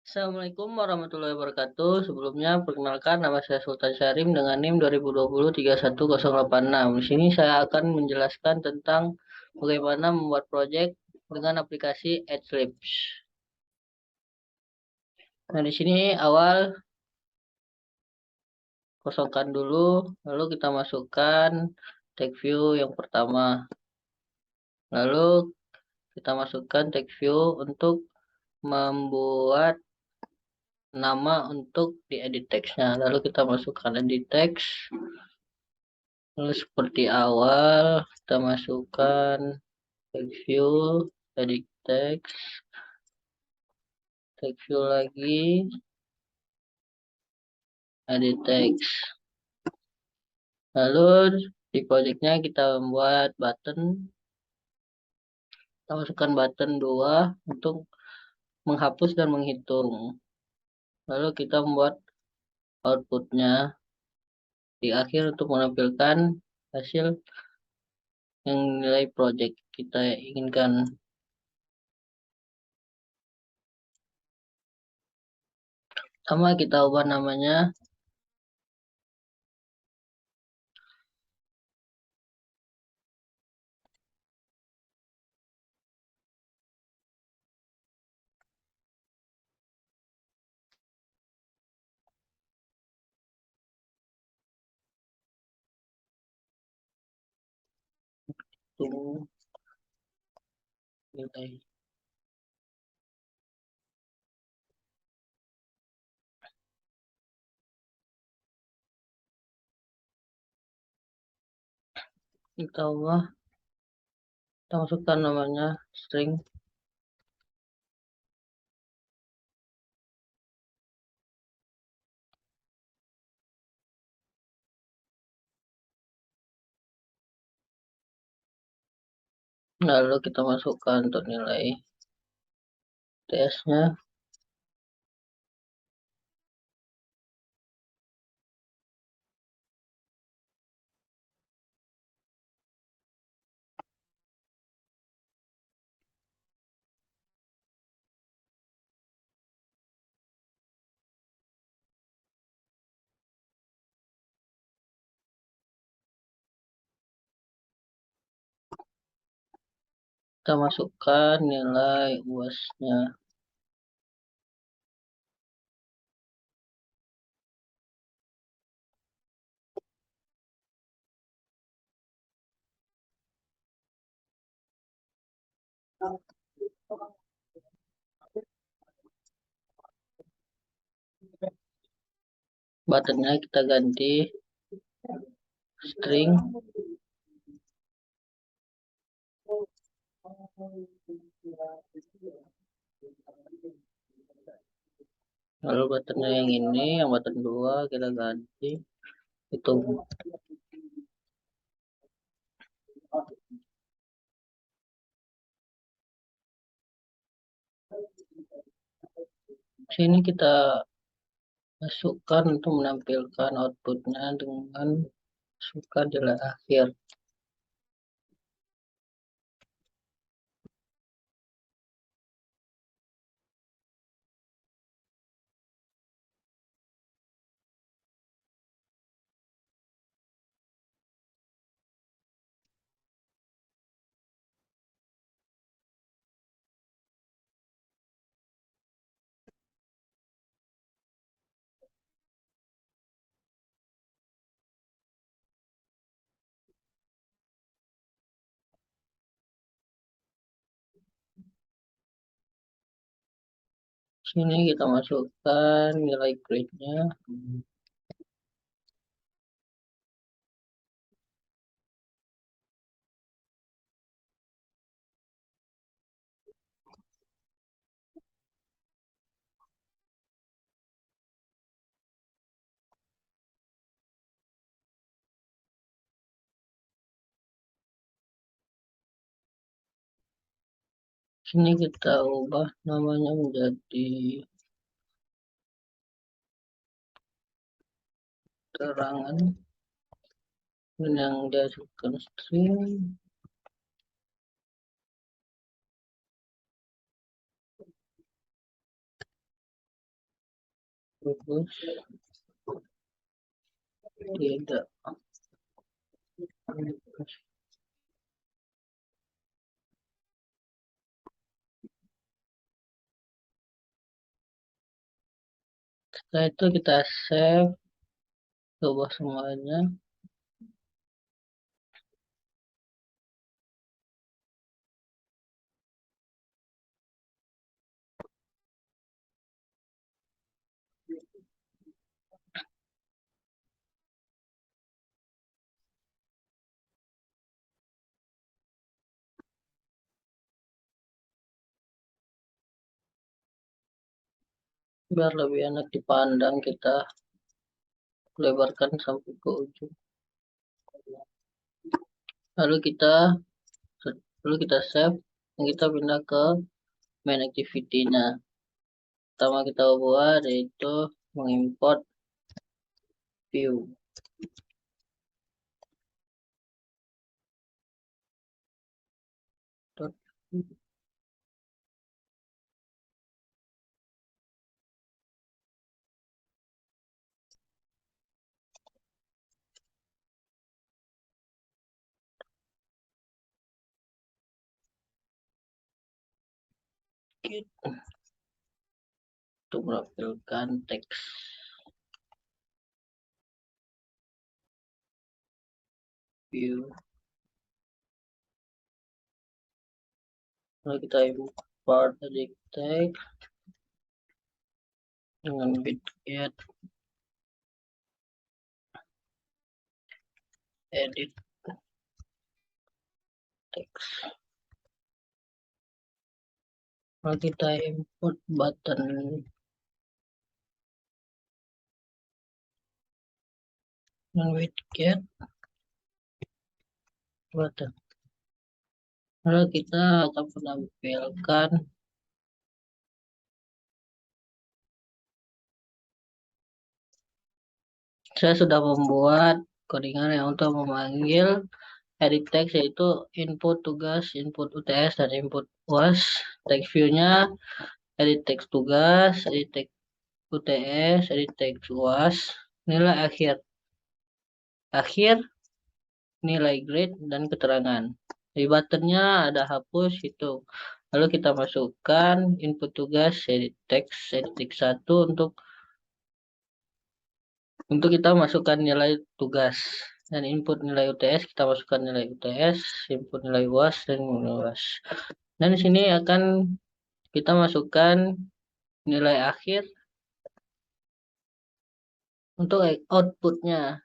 Assalamualaikum warahmatullahi wabarakatuh. Sebelumnya, perkenalkan nama saya Sultan Syahrim dengan NIM 2020 31086. Di sini saya akan menjelaskan tentang bagaimana membuat proyek dengan aplikasi Adlibs. Nah, di sini awal kosongkan dulu, lalu kita masukkan tag view yang pertama. Lalu kita masukkan tag view untuk membuat nama untuk di edit teksnya. Lalu kita masukkan edit teks. Lalu seperti awal kita masukkan text view, edit text, text view lagi, edit text. Lalu di projectnya kita membuat button. Kita masukkan button 2 untuk menghapus dan menghitung. Lalu kita membuat outputnya di akhir untuk menampilkan hasil yang nilai project kita inginkan. Sama kita ubah namanya. Tunggu nilai. Kita ubah, kita masukkan namanya string. Lalu kita masukkan untuk nilai TS-nya. Kita masukkan nilai UAS-nya. Buttonnya kita ganti string. Lalu buttonnya yang ini, yang button 2 kita ganti itu. Sini kita masukkan untuk menampilkan outputnya dengan masukkan nilai akhir. Sini kita masukkan nilai grade-nya. Sini kita ubah namanya menjadi terangan. Dan yang dihasilkan string. tidak. Setelah itu kita save, coba semuanya. Biar lebih enak dipandang, kita lebarkan sampai ke ujung. Lalu kita save, dan kita pindah ke main activity-nya. Pertama kita buat yaitu mengimport view. Untuk menampilkan teks view. Lalu kita import edit text dengan bitget edit text. Lalu kita import button dengan bitget button. Lalu kita akan menampilkan saya sudah membuat codingan yang untuk memanggil edit text, yaitu input tugas, input UTS, dan input UAS. Text view-nya edit text tugas, edit text UTS, edit text UAS, nilai akhir, nilai grade, dan keterangan. Di buttonnya ada hapus, hitung. Lalu kita masukkan input tugas, edit text 1 untuk kita masukkan nilai tugas, dan input nilai UTS kita masukkan nilai UTS, input nilai UAS, dan nilai UAS. Dan di sini akan kita masukkan nilai akhir untuk outputnya,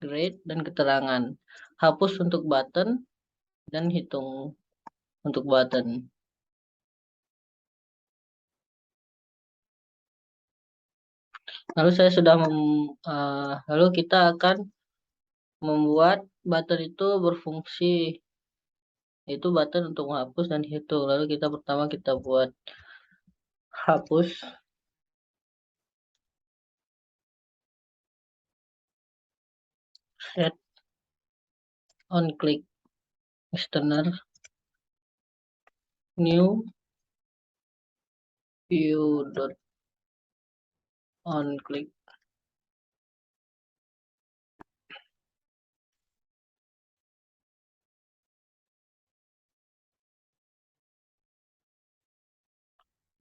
grade, dan keterangan. Hapus untuk button dan hitung untuk button. Lalu lalu kita akan membuat button itu berfungsi, yaitu button untuk menghapus dan hitung. Lalu pertama kita buat hapus. Set on click external new view dot on click.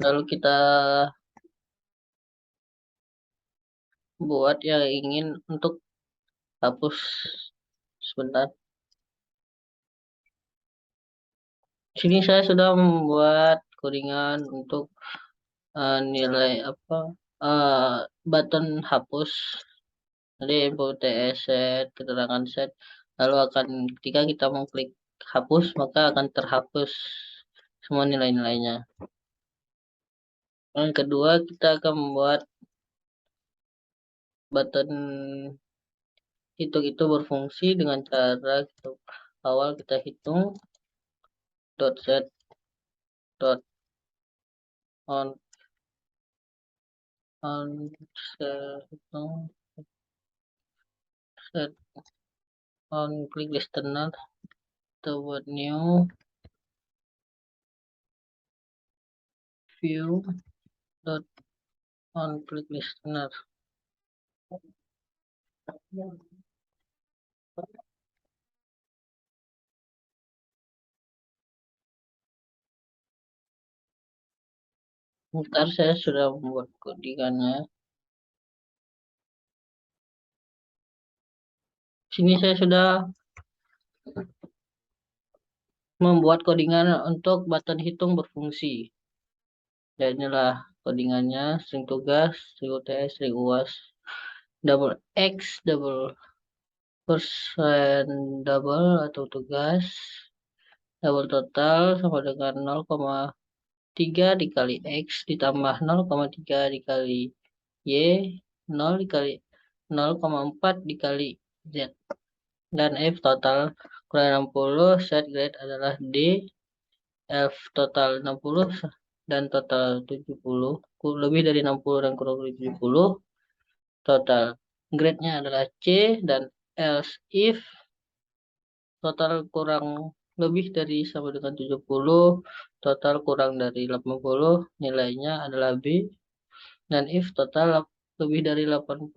Lalu kita buat yang ingin untuk hapus. Sebentar. Sini saya sudah membuat codingan untuk nilai button hapus. Jadi input TS set, keterangan set. Lalu ketika kita mengklik hapus, maka akan terhapus semua nilai-nilainya. Yang kedua, kita akan membuat button hitung itu berfungsi dengan cara awal kita hitung dot set dot on set on click listener, kita buat new view dot on click listener. Ntar saya sudah membuat codingannya. Sini saya sudah membuat codingan untuk button hitung berfungsi. Dan inilah codingannya: string tugas, string UTS, string UAS, double X, double persen double atau tugas, double total sama dengan 0,3 dikali X ditambah 0,3 dikali Y, 0 dikali 0,4 dikali Z. Dan F total kurang 60, set grade adalah D, F total 60 dan total 70, lebih dari 60 dan kurang dari 70, total grade-nya adalah C, dan else if total kurang lebih dari sama dengan 70, total kurang dari 80, nilainya adalah B, dan if total lebih dari 80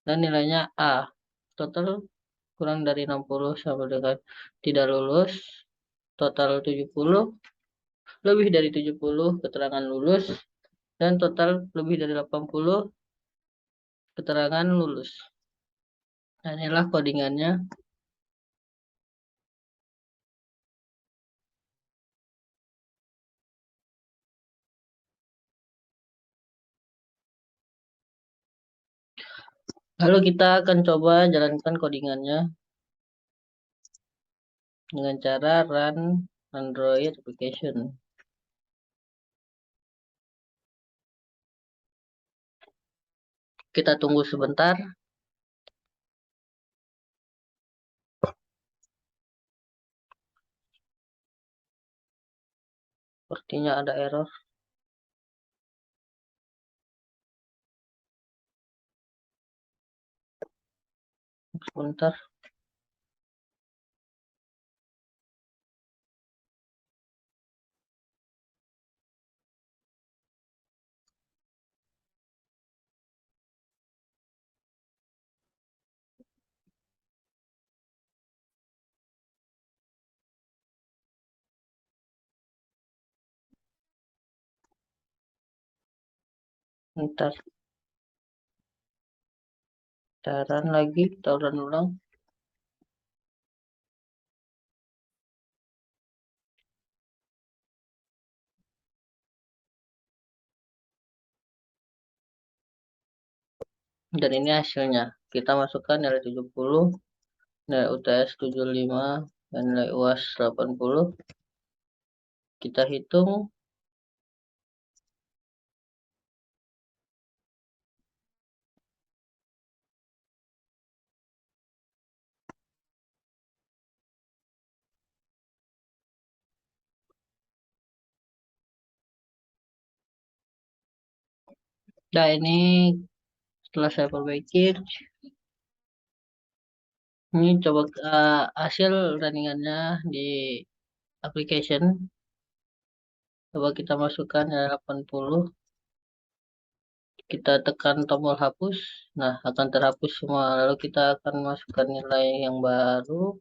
dan nilainya A, total kurang dari 60 sama dengan tidak lulus, total 70, lebih dari 70 keterangan lulus, dan total lebih dari 80 keterangan lulus. Nah, inilah codingannya. Lalu kita akan coba jalankan codingannya dengan cara run Android application. Kita tunggu sebentar. Sepertinya ada error. Sebentar. Bentar. Kita run lagi. Kita run ulang. Dan ini hasilnya. Kita masukkan nilai 70, nilai UTS 75, dan nilai UAS 80. Kita hitung. Nah, ini setelah saya perbaiki, ini coba hasil runningannya di application. Coba kita masukkan nilai 80. Kita tekan tombol hapus. Nah, akan terhapus semua. Lalu kita akan masukkan nilai yang baru.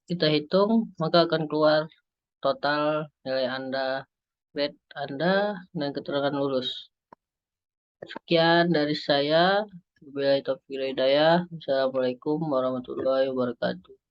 Kita hitung, maka akan keluar total nilai Anda, grade Anda, dan keterangan lulus. Sekian dari saya. Wabillahi taufiq wal hidayah. Assalamualaikum warahmatullahi wabarakatuh.